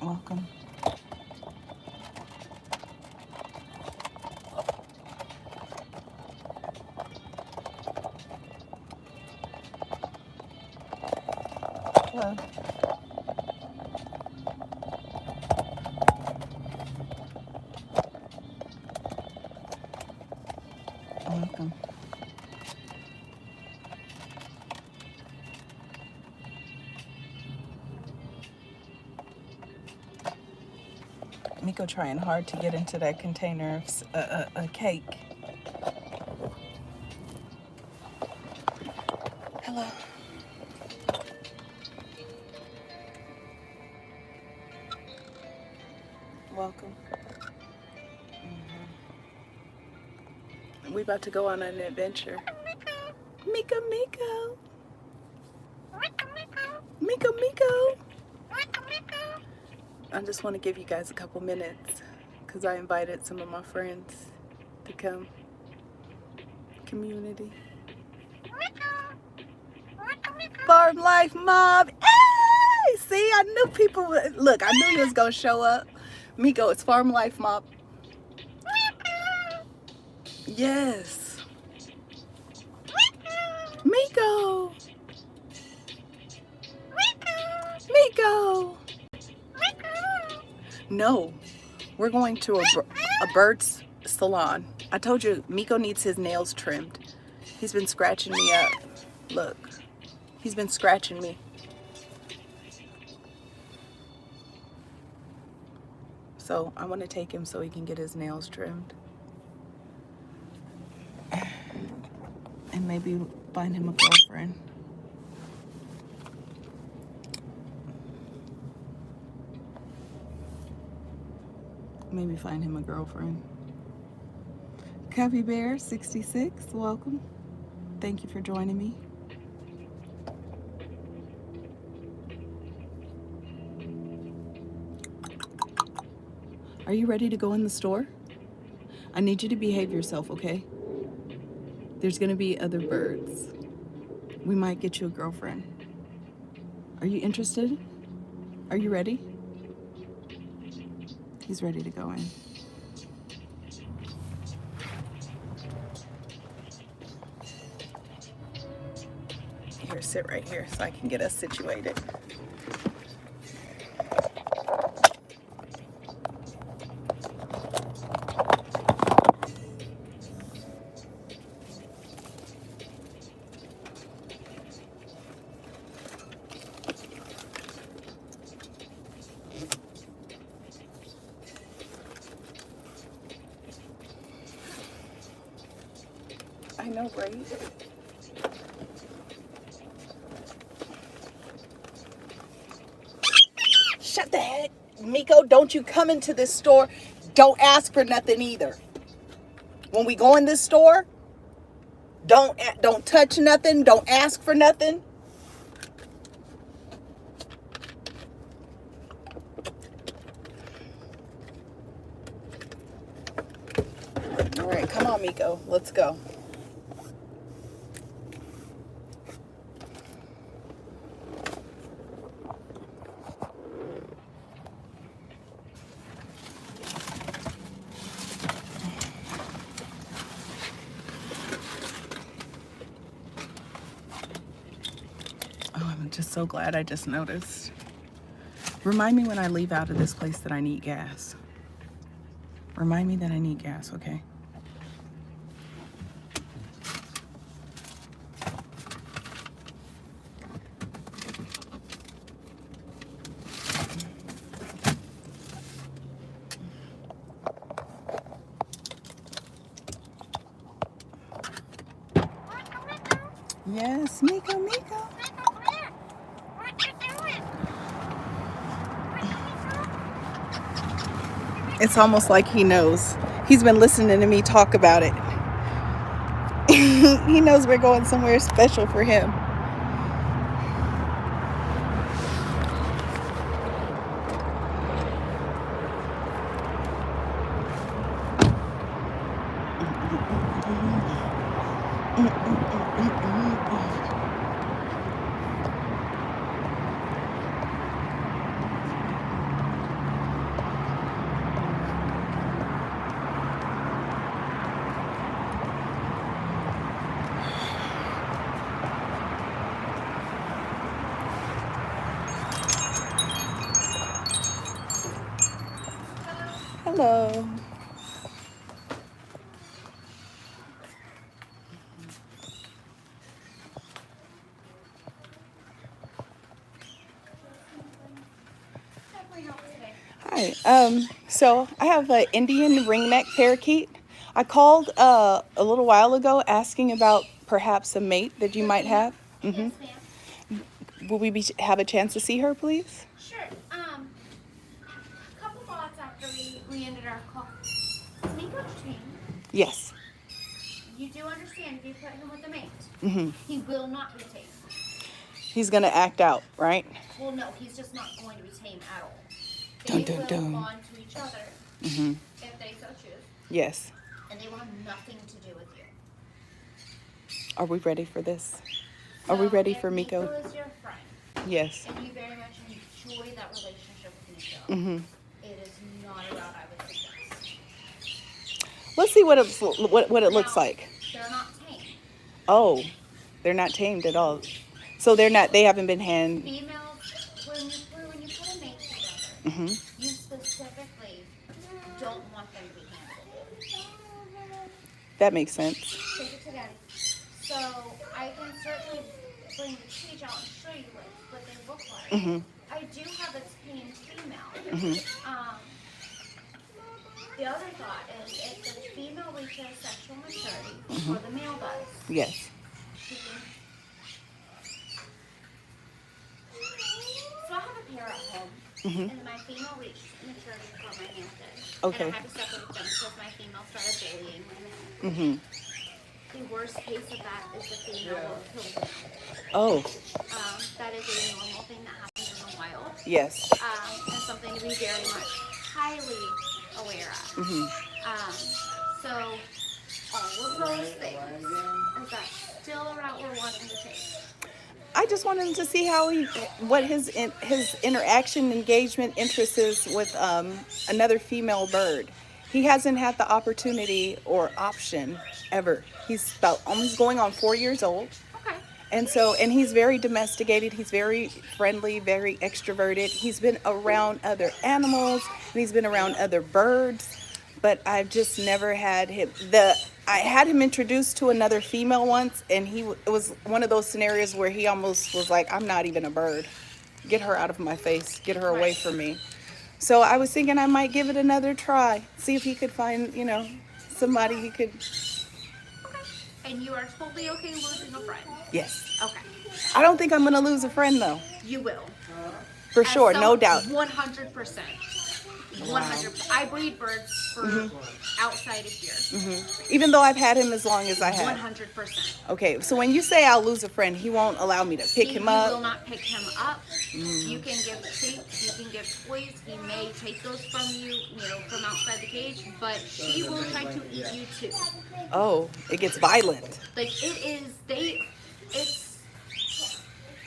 Welcome. Hello. Welcome. Meeko trying hard to get into that container of a cake. Hello. Welcome. We about to go on an adventure. Meeko, Meeko. Meeko, Meeko. I just want to give you guys a couple minutes because I invited some of my friends to come. Community. Farm Life Mob. Hey! See, I knew people would. Look, I knew you was going to show up. Meeko, it's Farm Life Mob. Yes. Meeko. Meeko. No, we're going to a bird's salon. I told you Meeko needs his nails trimmed. He's been scratching me up. Look, he's been scratching me. So I want to take him so he can get his nails trimmed. And maybe find him a girlfriend. Maybe find him a girlfriend. Cubby Bear 66, welcome. Thank you for joining me. Are you ready to go in the store? I need you to behave yourself, okay? There's gonna be other birds. We might get you a girlfriend. Are you interested? Are you ready? He's ready to go in. Here, sit right here so I can get us situated. I know, right? Shut the heck. Meeko, don't you come into this store. Don't ask for nothing either. When we go in this store, don't touch nothing. Don't ask for nothing. All right, come on, Meeko. Let's go. I'm just so glad I just noticed. Remind me when I leave out of this place that I need gas. Remind me that I need gas, okay? Yes, Meeko, Meeko. It's almost like he knows. He's been listening to me talk about it. He knows we're going somewhere special for him. Hello. Hi. So I have an Indian ringneck parakeet. I called a little while ago asking about perhaps a mate that you might have. Yes, ma'am. Will we have a chance to see her, please? Sure. A couple thoughts after we ended our call. Is Meeko trained? Yes. You do understand if you put him with a mate, Mm-hmm. he will not be tame. He's gonna act out, right? Well, no, he's just not going to be tame at all. Dun, They dun, will dun. bond to each other Mm-hmm. if they so choose, Yes. and they will have nothing to do with you. Are we ready for this? Are we ready for Meeko? Meeko is your friend, Yes. and you very much enjoy that relationship with Meeko. Mm-hmm. It is not a route I would suggest. Let's see what it looks Now, like. They're not tame. Oh, they're not tamed at all. So they're not. They haven't been hand. Females, when you put a mate together, Mm-hmm. you specifically don't want them to be handled. That makes sense. Take it to daddy. So I can certainly bring the cage out and show you what they look like. Mm-hmm. I do have a tame female. Mm-hmm. The other thought is if the female reaches sexual maturity before the male does, Yes. she can. So I have a pair at home, Mm-hmm. and my female reached maturity before my male did. Okay. And I had to separate them because my female started bullying my male. Mm-hmm. The worst case of that is the female will kill the male. Oh, That is a normal thing that happens in the wild, yes. and something to be very much highly aware of. Mm-hmm. So all of those things, is that still a route we're wanting to take? I just wanted to see what his interaction, engagement, interest is with another female bird. He hasn't had the opportunity or option ever. He's about almost going on 4 years old. Okay. And he's very domesticated. He's very friendly, very extroverted. He's been around other animals and he's been around other birds, but I've just never had him. I had him introduced to another female once, and it was one of those scenarios where he almost was like, "I'm not even a bird. Get her out of my face. Get her away from me." So I was thinking I might give it another try. See if he could find, somebody he could. And you are totally okay losing a friend? Yes. Okay. I don't think I'm gonna lose a friend though. You will. For sure, no doubt. 100%. 100%. I breed birds for outside of here. Even though I've had him as long as I have. 100%. Okay, so when you say I'll lose a friend, he won't allow me to pick him You will up. not pick him up. You can give treats, you can give toys. He may take those from you, from outside the cage, but he will try to eat you too. Oh, it gets violent. Like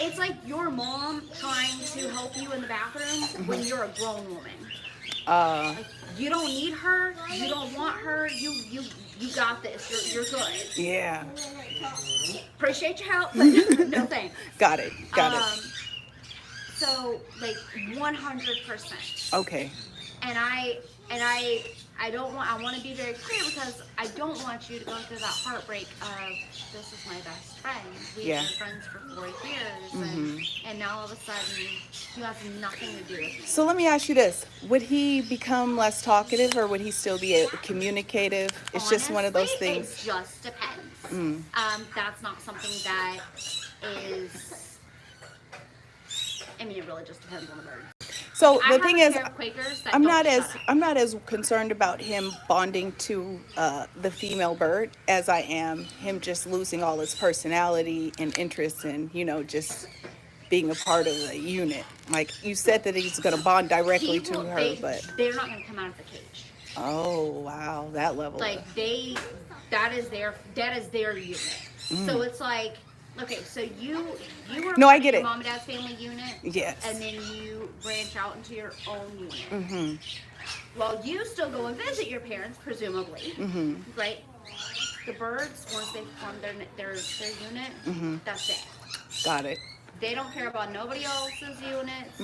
it's like your mom trying to help you in the bathroom when you're a grown woman. Like, you don't need her, you don't want her, you got this, you're good. Yeah. Appreciate your help, but no thanks. Got it. So like 100%. Okay. And I want to be very clear because I don't want you to go through that heartbreak of this is my best friend. We've been friends for 4 years, and now all of a sudden you have nothing to do with me. So let me ask you this: would he become less talkative, or would he still be communicative? It's just one of those things. It just depends. That's not something that is. I mean, it really just depends on the bird. So the thing is, I'm not as concerned about him bonding to the female bird as I am him just losing all his personality and interest in, just being a part of the unit. Like you said that he's going to bond directly to her, but they're not going to come out of the cage. Oh wow, that level. Like that is their unit. So it's like. Okay, so you were I get your it. Mom and Dad's family unit. Yes. And then you branch out into your own unit. Well, you still go and visit your parents, presumably, right? The birds, once they form their unit, that's it. Got it. They don't care about nobody else's units.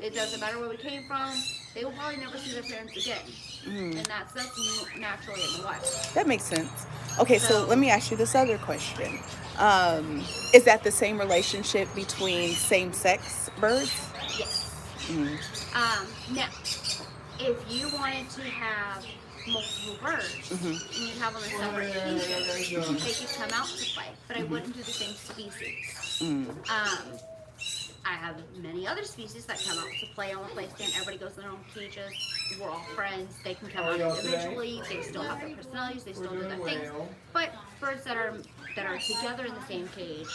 It doesn't matter where we came from. they will probably never see their parents again. And that's naturally in the wild. That makes sense. Okay, so So- let me ask you this other question. Is that the same relationship between same-sex birds? Yes. Now, if you wanted to have multiple birds and you'd have them in separate cages, they could come out to play, but I wouldn't do the same species. I have many other species that come out to play on the play stand. Everybody goes in their own cages. We're all friends. They can come out individually. They still have their personalities. They still do their things. But birds that are together in the same cage,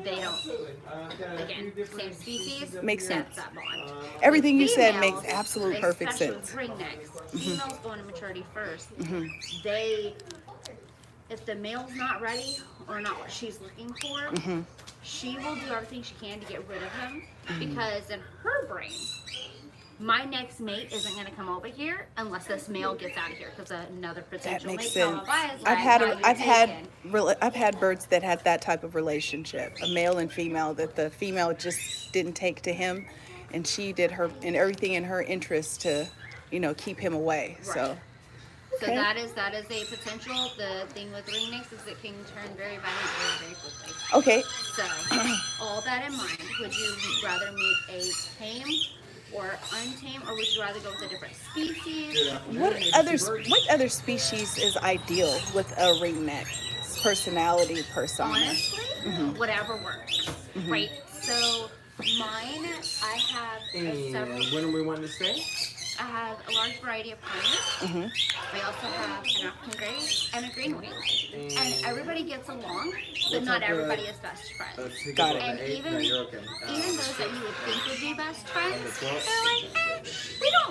they don't. Again, same species. Makes that's sense. That bond. Everything you said Females, makes absolute perfect especially sense. with ringnecks, females go into maturity first. If the male's not ready or not what she's looking for, she will do everything she can to get rid of him because in her brain, my next mate isn't going to come over here unless this male gets out of here because another That potential makes mate sense. is I've had birds that had that type of relationship, a male and female, that the female just didn't take to him, and she did her and everything in her interest to, keep him away. Right. So. So Okay. that is a potential. The thing with ringnecks is it can turn very violent very, very quickly. Okay. So, all that in mind, would you rather meet a tame or untamed, or would you rather go with a different species? What other species is ideal with a ringneck personality persona? Honestly, whatever works. Right. So mine, I have several. When are we wanting to stay? I have a large variety of colors. I also have an African gray and a green wing. And everybody gets along, but not everybody is best friends. Got it. And even okay. even those that you would think would be best friends, they're like,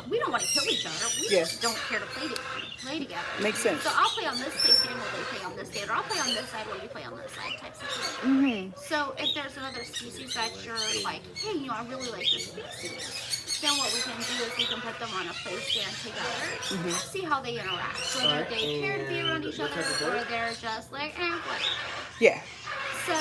we don't want to kill each other. We Yeah. just don't care to play together. Makes sense. So I'll play on this play stand while they play on this stand, or I'll play on this side while you play on this side type situation. So if there's another species that you're like, hey, I really like this species, then what we can do is we can put them on a play stand together and see how they interact. Whether they care to be around each other or they're just like, whatever. Yeah, So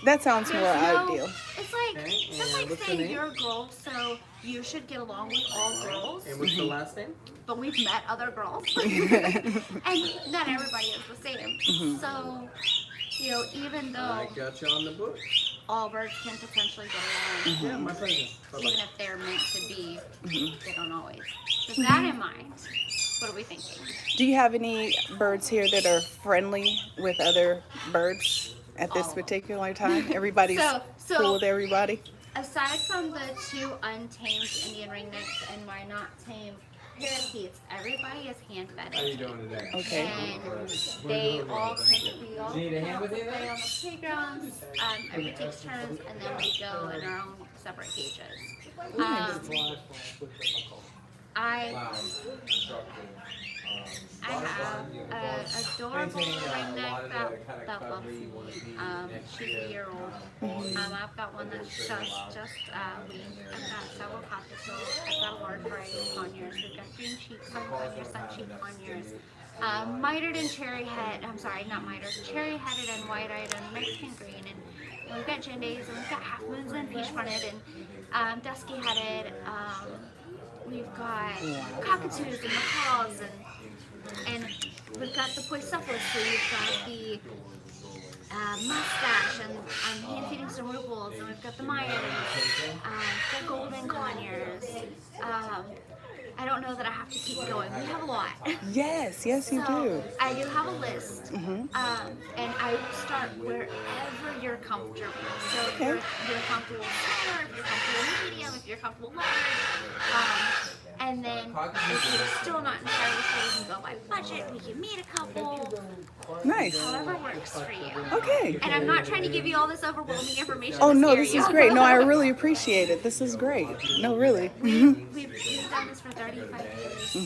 that sounds more there's no- ideal. It's like Okay, it's and like what's the saying name? you're a girl, so you should get along with all girls. And what's the last name? But we've met other girls, and not everybody is the same. So even though I got you on the book. all birds can potentially get along, Yeah, my pleasure. Bye-bye. even if they're meant to be, they don't always. With that in mind, what are we thinking? Do you have any birds here that are friendly with other birds at this All of them. particular time? Everybody's So- cool with everybody? Aside from the two untamed Indian ringnecks and my not tame parakeets, everybody is hand fed. How you doing today? Okay. And they all we all Do you need a hand with play anything? on the playgrounds. Everybody takes turns, and then we go in our own separate cages. I have a adorable ringneck that loves me. She's a year old. I've got one that's just weaned. I've got several cockatoos. I've got a large variety of conures. We've got green cheeks, sun conures, sun cheek conures. Mitered and cherry-headed and white-eyed and Mexican green, and we've got gindays, and we've got half moons and peach-fronted, and dusky-headed. We've got cockatoos and macaws, and we've got the poicephalus, so we've got the mustache, and I'm hand feeding some rupals, and we've got the Mayan, the golden conures. I don't know that I have to keep going. We have a lot. Yes, you So, do. I do have a list, and I start wherever you're comfortable. So if you're comfortable with smaller, if you're comfortable medium, if you're comfortable large, and then if you're still not entirely sure, we can go by budget. We can meet a couple, Nice. however works for you. Okay. And I'm not trying to give you all this overwhelming information. Oh to no, scare this you. is great. No, I really appreciate it. This is great. No, really. We've done this for 35 years. We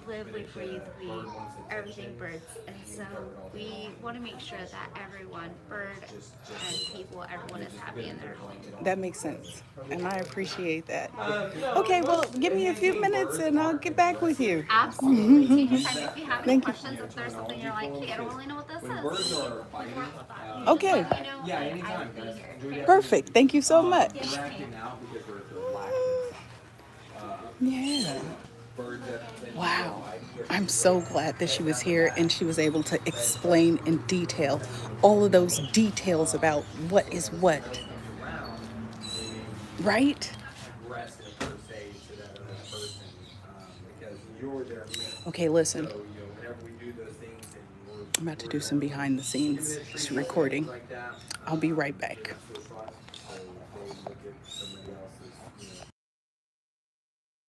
live, we breathe, we everything birds, and so we want to make sure that everyone, bird and people, everyone is happy in their home. That makes sense, and I appreciate that. Okay, well, give me a few minutes, and I'll get back with you. Absolutely. Take your time. If you have any Thank you. questions, if there's something you're like, hey, I don't really know what this is. Okay. Let me know. I will be here. Perfect. Thank you so much. Now because we're at the lack of Yeah. bird that Wow. I'm so glad that she was here and she was able to explain in detail all of those details about what is what. around, they may be Right? aggressive per se to that other person, because you're their mate. Okay, listen. So, whenever we do those things and I'm about to do some behind the scenes recording. like that, I'll be right back. switch lives. So they look at somebody else's